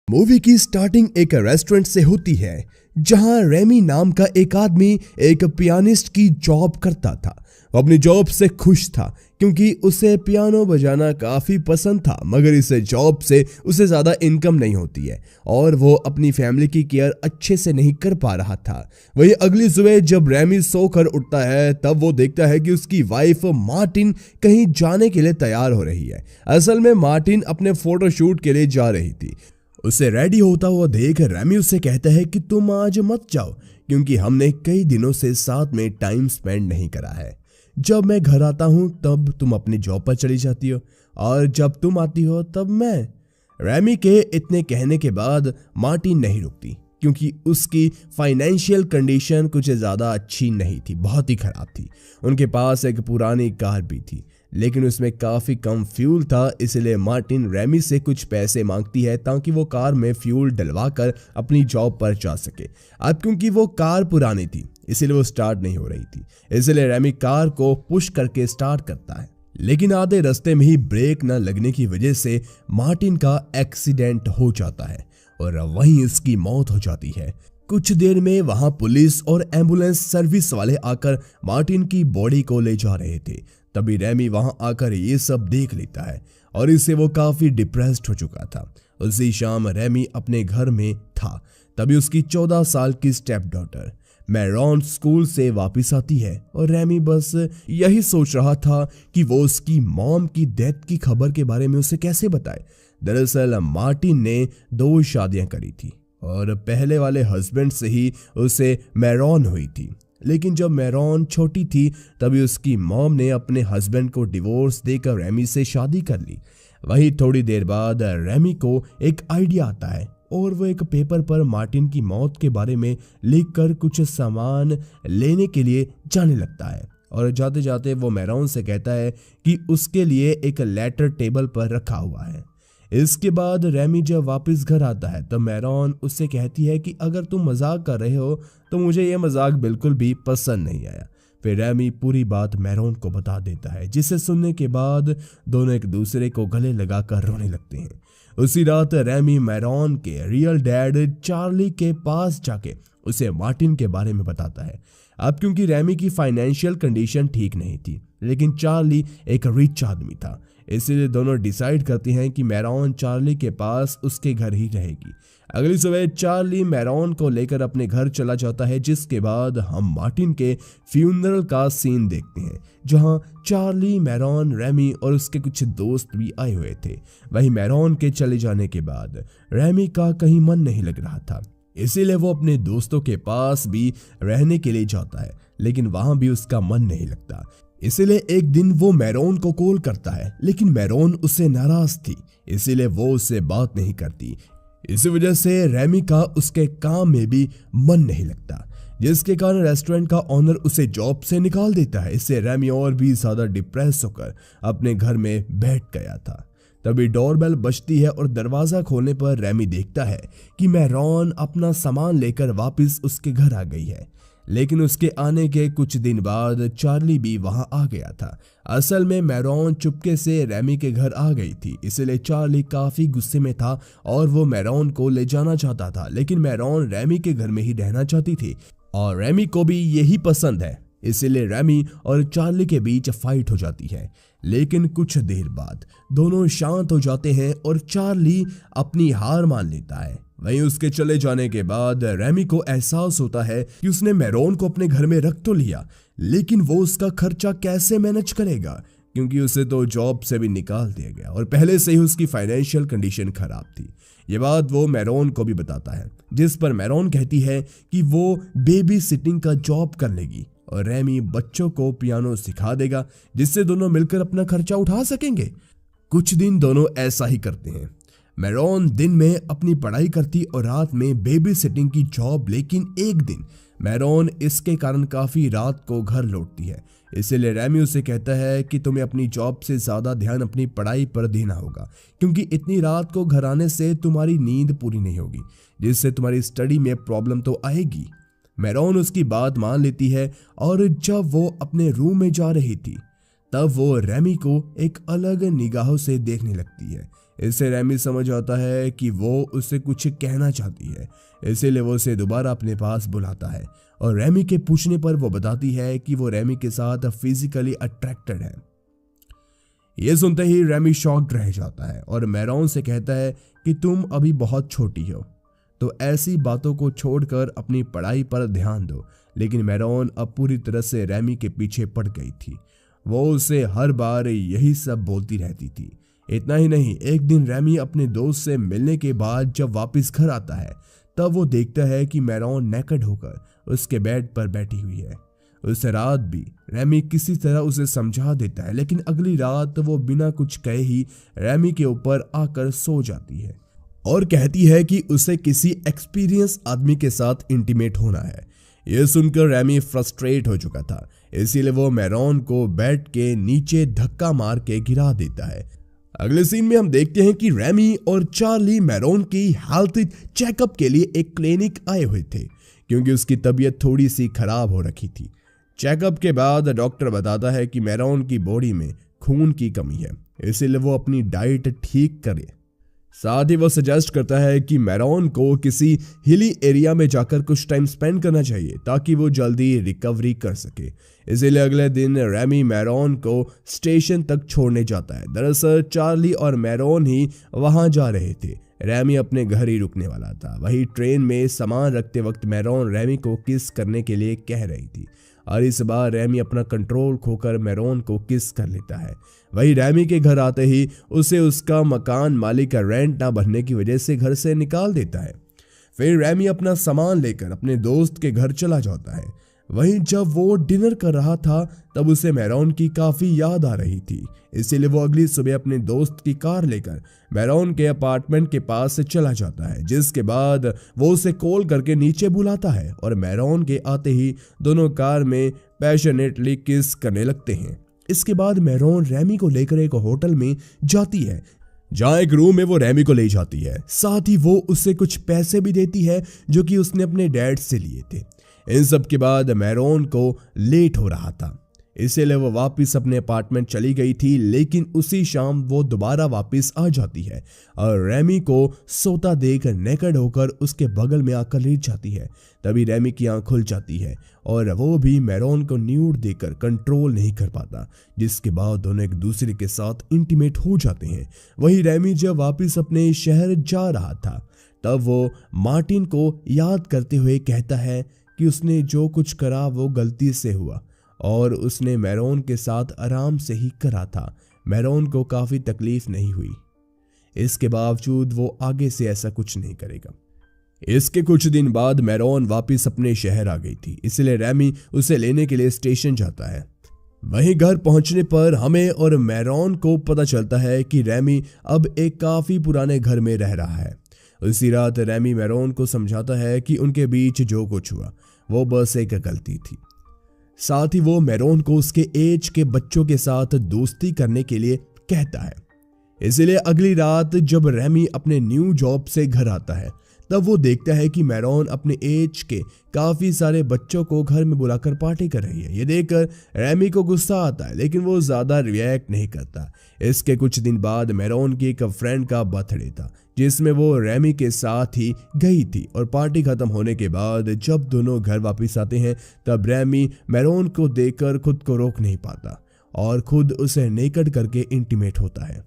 Movie की starting एक restaurant से होती है जहां रेमी नाम का एक आदमी एक पियानिस्ट की जॉब करता था। वो अपनी जॉब से खुश था क्योंकि उसे पियानो बजाना काफी पसंद था, मगर इस जॉब से उसे ज्यादा इनकम नहीं होती है और वो अपनी फैमिली की केयर अच्छे से नहीं कर पा रहा था। वही अगली सुबह जब रेमी सोकर उठता है तब वो देखता है कि उसकी वाइफ मार्टिन कहीं जाने के लिए तैयार हो रही है। असल में मार्टिन अपने फोटोशूट के लिए जा रही थी। उसे रेडी होता हुआ देख रेमी उससे कहता है कि तुम आज मत जाओ क्योंकि हमने कई दिनों से साथ में टाइम स्पेंड नहीं करा है। जब मैं घर आता हूं तब तुम अपनी जॉब पर चली जाती हो और जब तुम आती हो तब मैं। रेमी के इतने कहने के बाद मार्टिन नहीं रुकती क्योंकि उसकी फाइनेंशियल कंडीशन कुछ ज़्यादा अच्छी नहीं थी, बहुत ही खराब थी। उनके पास एक पुरानी कार भी थी लेकिन उसमें काफ़ी कम फ्यूल था, इसलिए मार्टिन रेमी से कुछ पैसे मांगती है ताकि वो कार में फ्यूल डलवा कर अपनी जॉब पर जा सके। अब क्योंकि वो कार पुरानी थी इसलिए वो स्टार्ट नहीं हो रही थी, इसलिए रेमी कार को पुश करके स्टार्ट करता है, लेकिन आधे रास्ते में ही ब्रेक न लगने की वजह से मार्टिन का एक्सीडेंट हो जाता है और वहीं इसकी मौत हो जाती है। कुछ देर में वहां पुलिस और एम्बुलेंस सर्विस वाले आकर मार्टिन की बॉडी को ले जा रहे थे। तभी रेमी वहां आकर ये सब देख लेता है और इससे वो काफी डिप्रेस्ड हो चुका था। उसी शाम रेमी अपने घर में था, तभी उसकी 14 साल की स्टेप डॉटर मैरॉन स्कूल से वापस आती है और रेमी बस यही सोच रहा था कि वो उसकी मॉम की डेथ की खबर के बारे में उसे कैसे बताए। दरअसल मार्टिन ने 2 शादियां करी थी और पहले वाले हस्बैंड से ही उसे मैरॉन हुई थी, लेकिन जब मैरॉन छोटी थी तभी उसकी मॉम ने अपने हस्बैंड को डिवोर्स देकर रेमी से शादी कर ली। वहीं थोड़ी देर बाद रेमी को एक आइडिया आता है और वो एक पेपर पर मार्टिन की मौत के बारे में लिखकर कुछ सामान लेने के लिए जाने लगता है और जाते जाते वो मैरॉन से कहता है कि उसके लिए एक लेटर टेबल पर रखा हुआ है। इसके बाद रेमी जब वापस घर आता है तो मैरॉन उससे कहती है कि अगर तुम मजाक कर रहे हो तो मुझे यह मजाक बिल्कुल भी पसंद नहीं आया। फिर रेमी पूरी बात मैरॉन को बता देता है, जिसे सुनने के बाद दोनों एक दूसरे को गले लगाकर रोने लगते हैं। उसी रात रेमी मैरॉन के रियल डैड चार्ली के पास जाके उसे मार्टिन के बारे में बताता है। अब क्योंकि रेमी की फाइनेंशियल कंडीशन ठीक नहीं थी लेकिन चार्ली एक रिच आदमी था, इसलिए दोनों डिसाइड करते हैं कि मैरॉन चार्ली के पास उसके घर ही रहेगी। अगली सुबह चार्ली मैरॉन को लेकर अपने घर चला जाता है, जिसके बाद हम मार्टिन के फ्यूनरल का सीन देखते हैं जहां चार्ली, मैरॉन, रेमी और उसके कुछ दोस्त भी आए हुए थे। वहीं मैरॉन के चले जाने के बाद रेमी का कहीं मन नहीं लग रहा था, इसीलिए वो अपने दोस्तों के पास भी रहने के लिए जाता है, लेकिन वहां भी उसका मन नहीं लगता। इसीलिए एक दिन वो मैरॉन को कॉल करता है, लेकिन मैरॉन उससे नाराज थी, इसीलिए वो उससे बात नहीं करती। इसी वजह से रेमी का उसके काम में भी मन नहीं लगता, जिसके कारण रेस्टोरेंट का ऑनर उसे जॉब से निकाल देता है। इससे रेमी और भी ज्यादा डिप्रेस होकर अपने घर में बैठ गया था। तभी डोरबेल बजती है और दरवाजा खोलने पर रेमी देखता है कि मैरॉन अपना सामान लेकर वापस उसके घर आ गई है, लेकिन उसके आने के कुछ दिन बाद चार्ली भी वहां आ गया था। असल में मैरॉन चुपके से रेमी के घर आ गई थी, इसलिए चार्ली काफी गुस्से में था और वो मैरॉन को ले जाना चाहता था, लेकिन मैरॉन रेमी के घर में ही रहना चाहती थी और रेमी को भी यही पसंद है, इसलिए रेमी और चार्ली के बीच फाइट हो जाती है। लेकिन कुछ देर बाद दोनों शांत हो जाते हैं और चार्ली अपनी हार मान लेता है। वहीं उसके चले जाने के बाद रेमी को एहसास होता है कि उसने मैरॉन को अपने घर में रख तो लिया, लेकिन वो उसका खर्चा कैसे मैनेज करेगा, क्योंकि उसे तो जॉब से भी निकाल दिया गया और पहले से ही उसकी फाइनेंशियल कंडीशन खराब थी। ये बात वो मैरॉन को भी बताता है, जिस पर मैरॉन कहती है कि वो बेबी सिटिंग का जॉब कर लेगी और रेमी बच्चों को पियानो सिखा देगा, जिससे दोनों मिलकर अपना खर्चा उठा सकेंगे। कुछ दिन दोनों ऐसा ही करते हैं। मैरॉन दिन में अपनी पढ़ाई करती और रात में बेबी सिटिंग की जॉब, लेकिन एक दिन मैरॉन इसके कारण काफी रात को घर लौटती है, इसलिए रेमी उसे कहता है कि तुम्हें अपनी जॉब से ज्यादा ध्यान अपनी पढ़ाई पर देना होगा, क्योंकि इतनी रात को घर आने से तुम्हारी नींद पूरी नहीं होगी, जिससे तुम्हारी स्टडी में प्रॉब्लम तो आएगी। मैरॉन उसकी बात मान लेती है और जब वो अपने रूम में जा रही थी तब वो रेमी को एक अलग निगाहों से देखने लगती है। इससे रैमी समझ आता है कि वो उससे कुछ कहना चाहती है, इसीलिए वो उसे दोबारा अपने पास बुलाता है और रैमी के पूछने पर वो बताती है कि वो रैमी के साथ फिजिकली अट्रैक्टेड है। ये सुनते ही रैमी शॉक्ड रह जाता है और मैरॉन से कहता है कि तुम अभी बहुत छोटी हो, तो ऐसी बातों को छोड़कर अपनी पढ़ाई पर ध्यान दो। लेकिन मैरॉन अब पूरी तरह से रैमी के पीछे पड़ गई थी। वो उसे हर बार यही सब बोलती रहती थी। इतना ही नहीं, एक दिन रैमी अपने दोस्त से मिलने के बाद जब वापस घर आता है तब वो देखता है कि मैरॉन नेकेड होकर उसके बेड पर बैठी हुई है। उस रात भी रैमी किसी तरह उसे समझा देता है, लेकिन अगली रात वो बिना कुछ कहे ही रैमी के ऊपर आकर सो जाती है और कहती है कि उसे किसी एक्सपीरियंस आदमी के साथ इंटीमेट होना है। यह सुनकर रैमी फ्रस्ट्रेट हो चुका था, इसीलिए वो मैरॉन को बेड के नीचे धक्का मार के गिरा देता है। अगले सीन में हम देखते हैं कि रैमी और चार्ली मैरॉन की हेल्थ चेकअप के लिए एक क्लिनिक आए हुए थे, क्योंकि उसकी तबीयत थोड़ी सी खराब हो रखी थी। चेकअप के बाद डॉक्टर बताता है कि मैरॉन की बॉडी में खून की कमी है, इसीलिए वो अपनी डाइट ठीक करे। साथ ही वो सजेस्ट करता है कि मैरॉन को किसी हिली एरिया में जाकर कुछ टाइम स्पेंड करना चाहिए ताकि वो जल्दी रिकवरी कर सके। इसीलिए अगले दिन रैमी मैरॉन को स्टेशन तक छोड़ने जाता है। दरअसल चार्ली और मैरॉन ही वहां जा रहे थे। रैमी अपने घर ही रुकने वाला था। वही ट्रेन में सामान रखते वक्त मैरॉन रैमी को किस करने के लिए कह रही थी और इस बार रैमी अपना कंट्रोल खोकर मैरॉन को किस कर लेता है। वही रैमी के घर आते ही उसे उसका मकान मालिक का रेंट ना भरने की वजह से घर से निकाल देता है। फिर रैमी अपना सामान लेकर अपने दोस्त के घर चला जाता है। वहीं जब वो डिनर कर रहा था तब उसे मैरॉन की काफी याद आ रही थी, इसीलिए वो अगली सुबह अपने दोस्त की कार लेकर मैरॉन के अपार्टमेंट के पास से चला जाता है, जिसके बाद वो उसे कॉल करके नीचे बुलाता है और मैरॉन के आते ही दोनों कार में पैशनेटली किस करने लगते हैं। इसके बाद मैरॉन रैमी को लेकर एक होटल में जाती है, जहां एक रूम में वो रैमी को ले जाती है। साथ ही वो उससे कुछ पैसे भी देती है जो कि उसने अपने डैड से लिए थे। इन सब के बाद मैरॉन को लेट हो रहा था, इसीलिए वो वापस अपने अपार्टमेंट चली गई थी, लेकिन उसी शाम वो दोबारा वापस आ जाती है और रैमी को सोता देख नेकेड होकर उसके बगल में आकर लेट जाती है। तभी रैमी की आंख खुल जाती है और वो भी मैरॉन को न्यूड देखकर कंट्रोल नहीं कर पाता, जिसके बाद दोनों एक दूसरे के साथ इंटीमेट हो जाते हैं। वही रैमी जब वापस अपने शहर जा रहा था तब वो मार्टिन को याद करते हुए कहता है कि उसने जो कुछ करा वो गलती से हुआ और उसने मैरॉन के साथ आराम से ही करा था। मैरॉन को काफी तकलीफ नहीं हुई, इसके बावजूद वो आगे से ऐसा कुछ नहीं करेगा। इसके कुछ दिन बाद मैरॉन वापस अपने शहर आ गई थी, इसलिए रैमी उसे लेने के लिए स्टेशन जाता है। वहीं घर पहुंचने पर हमें और मैरॉन को पता चलता है कि रैमी अब एक काफी पुराने घर में रह रहा है। उसी रात रैमी मैरॉन को समझाता है कि उनके बीच जो कुछ हुआ वो बस एक गलती थी। साथ ही वो मैरॉन को उसके एज के बच्चों के साथ दोस्ती करने के लिए कहता है। इसलिए अगली रात जब रैमी अपने न्यू जॉब से घर आता है तब वो देखता है कि मैरॉन अपने एज के काफी सारे बच्चों को घर में बुलाकर पार्टी कर रही है। ये देखकर रैमी को गुस्सा आता है, लेकिन वो ज्यादा रिएक्ट नहीं करता। इसके कुछ दिन बाद मैरॉन की एक फ्रेंड का बर्थडे था, जिसमें वो रैमी के साथ ही गई थी और पार्टी खत्म होने के बाद जब दोनों घर वापस आते हैं तब रैमी मैरॉन को देखकर खुद को रोक नहीं पाता और खुद उसे नेकेड करके इंटीमेट होता है।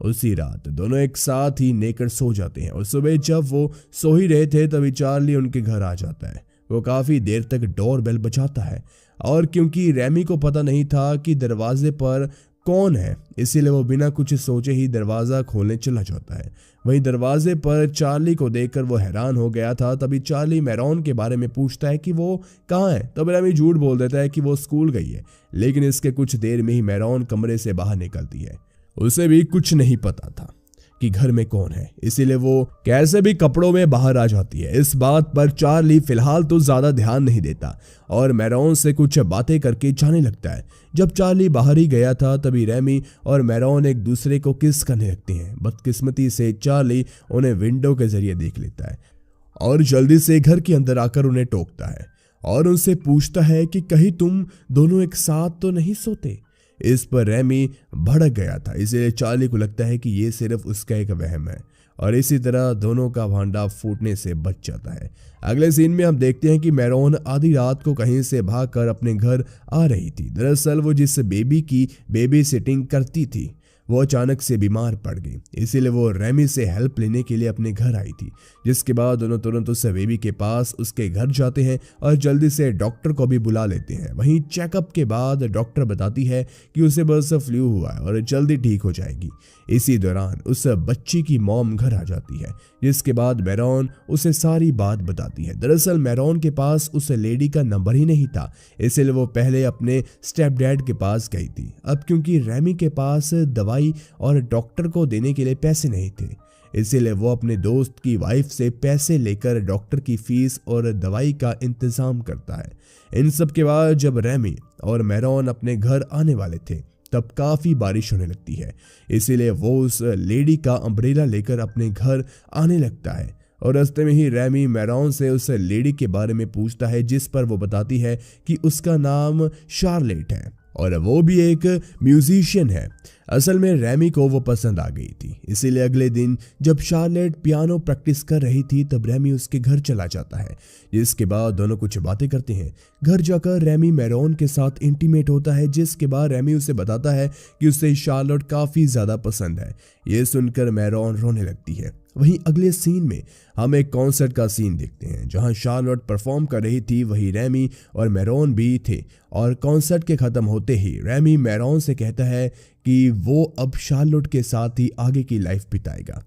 उसी रात दोनों एक साथ ही नेकेड सो जाते हैं और सुबह जब वो सो ही रहे थे तभी चार्ली उनके घर आ जाता है। वो काफी देर तक डोरबेल बजाता है और क्योंकि रैमी को पता नहीं था कि दरवाजे पर कौन है, इसीलिए वो बिना कुछ सोचे ही दरवाजा खोलने चला जाता है। वहीं दरवाजे पर चार्ली को देखकर वो हैरान हो गया था। तभी चार्ली मैरॉन के बारे में पूछता है कि वो कहाँ है। तब रैमी झूठ बोल देता है कि वो स्कूल गई है, लेकिन इसके कुछ देर में ही मैरॉन कमरे से बाहर निकलती है। उसे भी कुछ नहीं पता था कि घर में कौन है, इसीलिए वो कैसे भी कपड़ों में बाहर आ जाती है। इस बात पर चार्ली फिलहाल तो ज्यादा ध्यान नहीं देता और मैरॉन से कुछ बातें करके जाने लगता है। जब चार्ली बाहर ही गया था तभी रैमी और मैरॉन एक दूसरे को किस करने लगते हैं। बदकिस्मती से चार्ली उन्हें विंडो के जरिए देख लेता है और जल्दी से घर के अंदर आकर उन्हें टोकता है और उनसे पूछता है कि कहीं तुम दोनों एक साथ तो नहीं सोते। इस पर रेमी भड़क गया था, इसलिए चार्ली को लगता है कि ये सिर्फ उसका एक वहम है और इसी तरह दोनों का भांडा फूटने से बच जाता है। अगले सीन में हम देखते हैं कि मैरोन आधी रात को कहीं से भागकर अपने घर आ रही थी। दरअसल वो जिस बेबी की बेबी सिटिंग करती थी वो अचानक से बीमार पड़ गई, इसीलिए वो रेमी से हेल्प लेने के लिए अपने घर आई थी। जिसके बाद दोनों तुरंत उस बेबी के पास उसके घर जाते हैं और जल्दी से डॉक्टर को भी बुला लेते हैं। वहीं चेकअप के बाद डॉक्टर बताती है कि उसे बस फ्लू हुआ है और जल्दी ठीक हो जाएगी। इसी दौरान उस बच्ची की मॉम घर आ जाती है, जिसके बाद मैरोन उसे सारी बात बताती है। दरअसल मैरोन के पास उस लेडी का नंबर ही नहीं था, इसलिए वो पहले अपने स्टेप डैड के पास गई थी। अब क्योंकि रेमी के पास दवाई और डॉक्टर को देने के लिए पैसे नहीं थे, इसीलिए वो अपने दोस्त की वाइफ से पैसे लेकर डॉक्टर की फीस और दवाई का इंतजाम करता है। इन सब के बाद जब रेमी और मैरोन अपने घर आने वाले थे तब काफी बारिश होने लगती है, इसीलिए वो उस लेडी का अम्ब्रेला लेकर अपने घर आने लगता है और रास्ते में ही रेमी मैरोन से उस लेडी के बारे में पूछता है, जिस पर वो बताती है कि उसका नाम शार्लेट है और वो भी एक म्यूजिशियन है। असल में रेमी को वो पसंद आ गई थी, इसीलिए अगले दिन जब शार्लेट पियानो प्रैक्टिस कर रही थी तब रेमी उसके घर चला जाता है, जिसके बाद दोनों कुछ बातें करते हैं। घर जाकर रेमी मैरोन के साथ इंटीमेट होता है, जिसके बाद रेमी उसे बताता है कि उसे शार्लेट काफी ज्यादा पसंद है। ये सुनकर मैरोन रोने लगती है। वहीं अगले सीन में हम एक कॉन्सर्ट का सीन देखते हैं जहां शार्लेट परफॉर्म कर रही थी, वहीं रेमी और मैरोन भी थे और कॉन्सर्ट के खत्म होते ही रेमी मैरोन से कहता है कि वो अब शार्लेट के साथ ही आगे की लाइफ बिताएगा।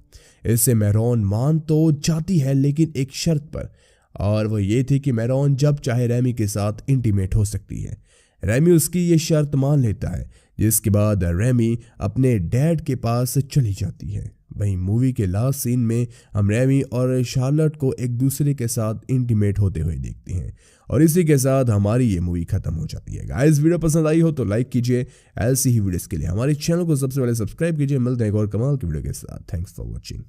इससे मैरोन मान तो जाती है, लेकिन एक शर्त पर, और वो ये थी कि मैरोन जब चाहे रेमी के साथ इंटीमेट हो सकती है। रेमी उसकी ये शर्त मान लेता है, जिसके बाद रेमी अपने डैड के पास चली जाती है। वहीं मूवी के लास्ट सीन में हम रेमी और शार्लेट को एक दूसरे के साथ इंटीमेट होते हुए देखते हैं और इसी के साथ हमारी ये मूवी खत्म हो जाती है। गाइस, वीडियो पसंद आई हो तो लाइक कीजिए, ऐसी ही वीडियोस के लिए हमारे चैनल को सबसे पहले सब्सक्राइब कीजिए। मिलते हैं एक और कमाल की वीडियो के साथ। Thanks for watching.